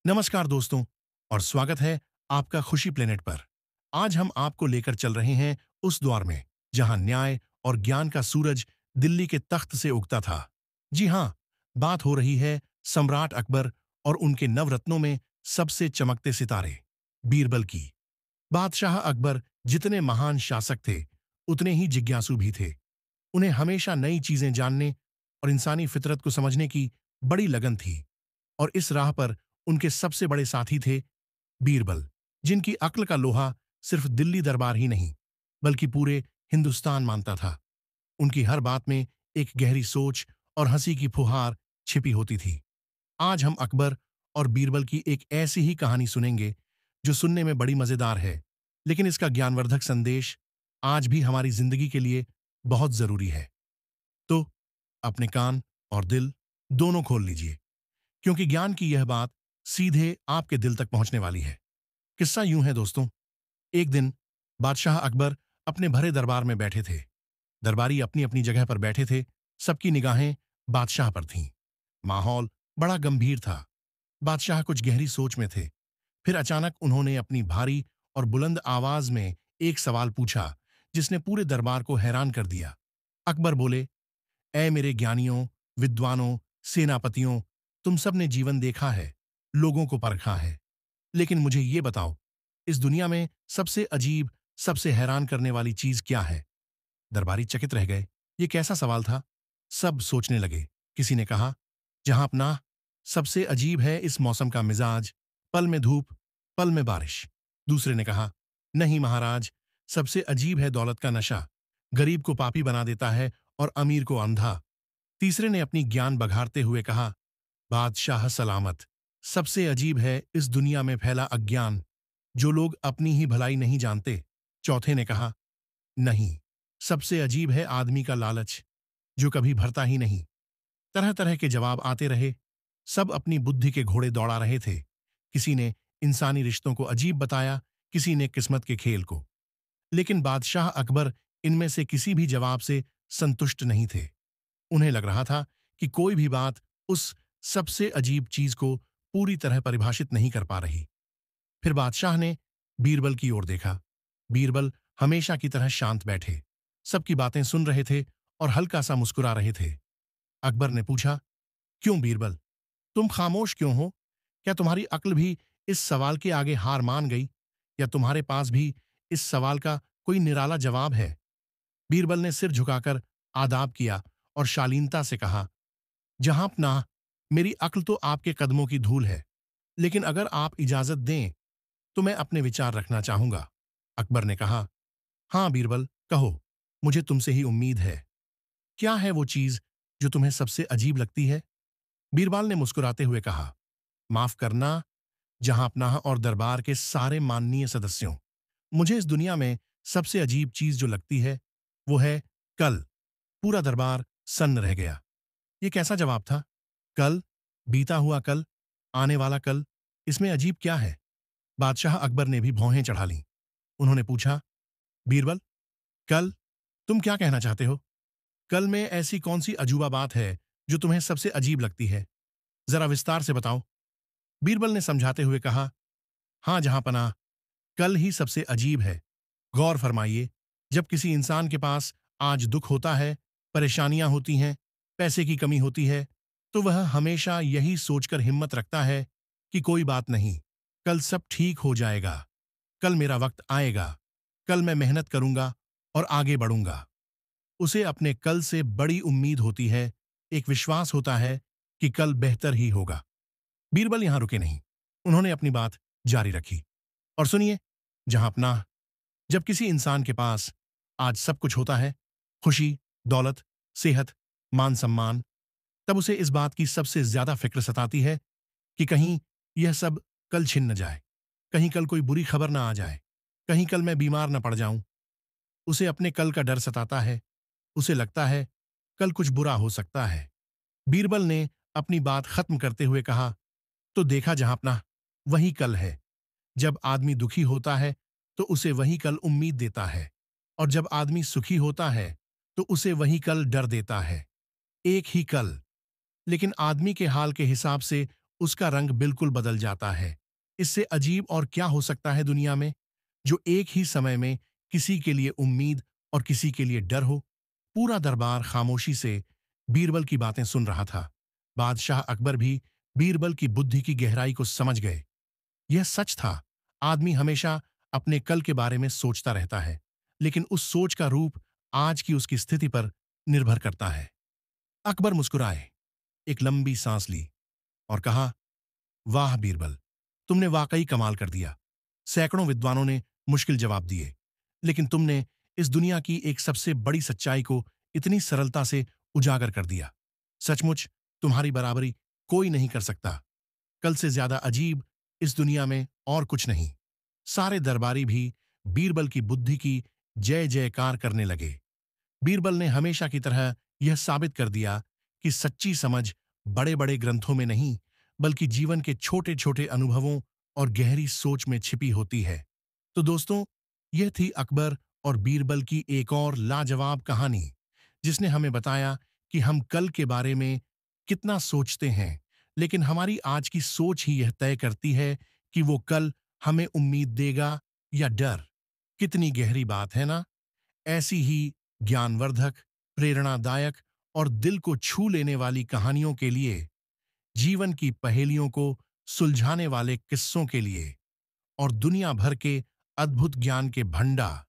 नमस्कार दोस्तों और स्वागत है आपका खुशी प्लेनेट पर। आज हम आपको लेकर चल रहे हैं उस दौर में जहां न्याय और ज्ञान का सूरज दिल्ली के तख्त से उगता था। जी हां, बात हो रही है सम्राट अकबर और उनके नवरत्नों में सबसे चमकते सितारे बीरबल की। बादशाह अकबर जितने महान शासक थे उतने ही जिज्ञासु भी थे। उन्हें हमेशा नई चीजें जानने और इंसानी फितरत को समझने की बड़ी लगन थी। और इस राह पर उनके सबसे बड़े साथी थे बीरबल, जिनकी अक्ल का लोहा सिर्फ दिल्ली दरबार ही नहीं बल्कि पूरे हिंदुस्तान मानता था। उनकी हर बात में एक गहरी सोच और हंसी की फुहार छिपी होती थी। आज हम अकबर और बीरबल की एक ऐसी ही कहानी सुनेंगे जो सुनने में बड़ी मजेदार है, लेकिन इसका ज्ञानवर्धक संदेश आज भी हमारी जिंदगी के लिए बहुत जरूरी है। तो अपने कान और दिल दोनों खोल लीजिए, क्योंकि ज्ञान की यह बात सीधे आपके दिल तक पहुंचने वाली है। किस्सा यूं है दोस्तों। एक दिन बादशाह अकबर अपने भरे दरबार में बैठे थे। दरबारी अपनी अपनी जगह पर बैठे थे। सबकी निगाहें बादशाह पर थीं। माहौल बड़ा गंभीर था। बादशाह कुछ गहरी सोच में थे। फिर अचानक उन्होंने अपनी भारी और बुलंद आवाज में एक सवाल पूछा जिसने पूरे दरबार को हैरान कर दिया। अकबर बोले, ऐ मेरे ज्ञानियों, विद्वानों, सेनापतियों, तुम सब ने जीवन देखा है, लोगों को परखा है, लेकिन मुझे ये बताओ, इस दुनिया में सबसे अजीब, सबसे हैरान करने वाली चीज क्या है? दरबारी चकित रह गए। ये कैसा सवाल था? सब सोचने लगे। किसी ने कहा, जहां अपना सबसे अजीब है इस मौसम का मिजाज, पल में धूप, पल में बारिश। दूसरे ने कहा, नहीं महाराज, सबसे अजीब है दौलत का नशा, गरीब को पापी बना देता है और अमीर को अंधा। तीसरे ने अपनी ज्ञान बघाड़ते हुए कहा, बादशाह सलामत, सबसे अजीब है इस दुनिया में फैला अज्ञान, जो लोग अपनी ही भलाई नहीं जानते। चौथे ने कहा, नहीं, सबसे अजीब है आदमी का लालच, जो कभी भरता ही नहीं। तरह तरह के जवाब आते रहे। सब अपनी बुद्धि के घोड़े दौड़ा रहे थे। किसी ने इंसानी रिश्तों को अजीब बताया, किसी ने किस्मत के खेल को। लेकिन बादशाह अकबर इनमें से किसी भी जवाब से संतुष्ट नहीं थे। उन्हें लग रहा था कि कोई भी बात उस सबसे अजीब चीज को पूरी तरह परिभाषित नहीं कर पा रही। फिर बादशाह ने बीरबल की ओर देखा। बीरबल हमेशा की तरह शांत बैठे, सबकी बातें सुन रहे थे और हल्का सा मुस्कुरा रहे थे। अकबर ने पूछा, क्यों बीरबल, तुम खामोश क्यों हो? क्या तुम्हारी अक्ल भी इस सवाल के आगे हार मान गई, या तुम्हारे पास भी इस सवाल का कोई निराला जवाब है? बीरबल ने सिर झुकाकर आदाब किया और शालीनता से कहा, जहां पनाह, मेरी अक्ल तो आपके कदमों की धूल है, लेकिन अगर आप इजाजत दें तो मैं अपने विचार रखना चाहूंगा। अकबर ने कहा, हाँ बीरबल, कहो, मुझे तुमसे ही उम्मीद है। क्या है वो चीज जो तुम्हें सबसे अजीब लगती है? बीरबल ने मुस्कुराते हुए कहा, माफ करना जहां पनाह और दरबार के सारे माननीय सदस्यों, मुझे इस दुनिया में सबसे अजीब चीज जो लगती है वो है कल। पूरा दरबार सन्न रह गया। ये कैसा जवाब था? कल, बीता हुआ कल, आने वाला कल, इसमें अजीब क्या है? बादशाह अकबर ने भी भौहें चढ़ा लीं। उन्होंने पूछा, बीरबल, कल, तुम क्या कहना चाहते हो? कल में ऐसी कौन सी अजूबा बात है जो तुम्हें सबसे अजीब लगती है? जरा विस्तार से बताओ। बीरबल ने समझाते हुए कहा, हाँ जहां पनाह, कल ही सबसे अजीब है। गौर फरमाइए, जब किसी इंसान के पास आज दुख होता है, परेशानियां होती हैं, पैसे की कमी होती है, तो वह हमेशा यही सोचकर हिम्मत रखता है कि कोई बात नहीं, कल सब ठीक हो जाएगा, कल मेरा वक्त आएगा, कल मैं मेहनत करूंगा और आगे बढ़ूंगा। उसे अपने कल से बड़ी उम्मीद होती है, एक विश्वास होता है कि कल बेहतर ही होगा। बीरबल यहां रुके नहीं। उन्होंने अपनी बात जारी रखी। और सुनिए, जहां अपना, जब किसी इंसान के पास आज सब कुछ होता है, खुशी, दौलत, सेहत, मान सम्मान, तब उसे इस बात की सबसे ज्यादा फिक्र सताती है कि कहीं यह सब कल छिन न जाए, कहीं कल कोई बुरी खबर ना आ जाए, कहीं कल मैं बीमार न पड़ जाऊं। उसे अपने कल का डर सताता है। उसे लगता है कल कुछ बुरा हो सकता है। बीरबल ने अपनी बात खत्म करते हुए कहा, तो देखा जहां अपना, वही कल है। जब आदमी दुखी होता है तो उसे वही कल उम्मीद देता है, और जब आदमी सुखी होता है तो उसे वही कल डर देता है। एक ही कल, लेकिन आदमी के हाल के हिसाब से उसका रंग बिल्कुल बदल जाता है। इससे अजीब और क्या हो सकता है दुनिया में, जो एक ही समय में किसी के लिए उम्मीद और किसी के लिए डर हो। पूरा दरबार खामोशी से बीरबल की बातें सुन रहा था। बादशाह अकबर भी बीरबल की बुद्धि की गहराई को समझ गए। यह सच था, आदमी हमेशा अपने कल के बारे में सोचता रहता है, लेकिन उस सोच का रूप आज की उसकी स्थिति पर निर्भर करता है। अकबर मुस्कुराए, एक लंबी सांस ली और कहा, वाह बीरबल, तुमने वाकई कमाल कर दिया। सैकड़ों विद्वानों ने मुश्किल जवाब दिए, लेकिन तुमने इस दुनिया की एक सबसे बड़ी सच्चाई को इतनी सरलता से उजागर कर दिया। सचमुच तुम्हारी बराबरी कोई नहीं कर सकता। कल से ज्यादा अजीब इस दुनिया में और कुछ नहीं। सारे दरबारी भी बीरबल की बुद्धि की जय जयकार करने लगे। बीरबल ने हमेशा की तरह यह साबित कर दिया कि सच्ची समझ बड़े बड़े ग्रंथों में नहीं, बल्कि जीवन के छोटे छोटे अनुभवों और गहरी सोच में छिपी होती है। तो दोस्तों, यह थी अकबर और बीरबल की एक और लाजवाब कहानी, जिसने हमें बताया कि हम कल के बारे में कितना सोचते हैं, लेकिन हमारी आज की सोच ही यह तय करती है कि वो कल हमें उम्मीद देगा या डर। कितनी गहरी बात है ना। ऐसी ही ज्ञानवर्धक, प्रेरणादायक और दिल को छू लेने वाली कहानियों के लिए, जीवन की पहेलियों को सुलझाने वाले किस्सों के लिए और दुनिया भर के अद्भुत ज्ञान के भंडार